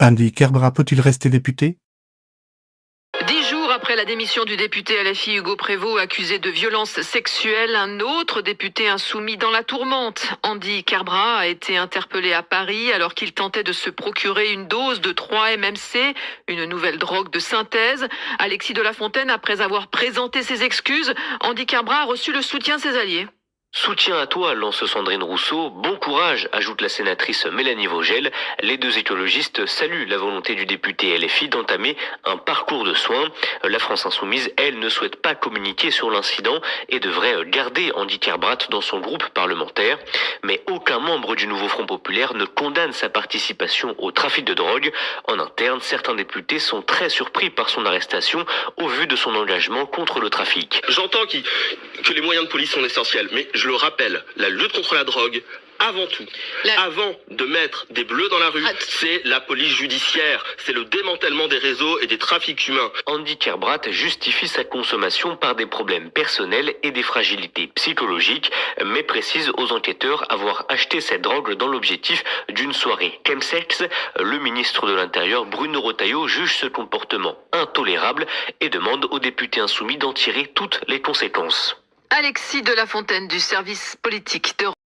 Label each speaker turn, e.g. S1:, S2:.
S1: Andy Kerbrat peut-il rester député?
S2: 10 jours après la démission du député LFI Hugo Prévost accusé de violence sexuelle, un autre député insoumis dans la tourmente. Andy Kerbrat a été interpellé à Paris alors qu'il tentait de se procurer une dose de 3-MMC, une nouvelle drogue de synthèse. Alexis de la Fontaine, après avoir présenté ses excuses, Andy Kerbrat a reçu le soutien de ses alliés.
S3: Soutien à toi, lance Sandrine Rousseau. Bon courage, ajoute la sénatrice Mélanie Vogel. Les deux écologistes saluent la volonté du député LFI d'entamer un parcours de soins. La France Insoumise, elle, ne souhaite pas communiquer sur l'incident et devrait garder Andy Kerbrat dans son groupe parlementaire. Mais aucun membre du nouveau Front Populaire ne condamne sa participation au trafic de drogue. En interne, certains députés sont très surpris par son arrestation au vu de son engagement contre le trafic.
S4: J'entends que les moyens de police sont essentiels, mais je le rappelle, la lutte contre la drogue, avant tout, avant de mettre des bleus dans la rue, c'est la police judiciaire, c'est le démantèlement des réseaux et des trafics humains.
S3: Andy Kerbrat justifie sa consommation par des problèmes personnels et des fragilités psychologiques, mais précise aux enquêteurs avoir acheté cette drogue dans l'objectif d'une soirée chemsex. Le ministre de l'Intérieur, Bruno Retailleau, juge ce comportement intolérable et demande aux députés insoumis d'en tirer toutes les conséquences.
S2: Alexis de la Fontaine du service politique de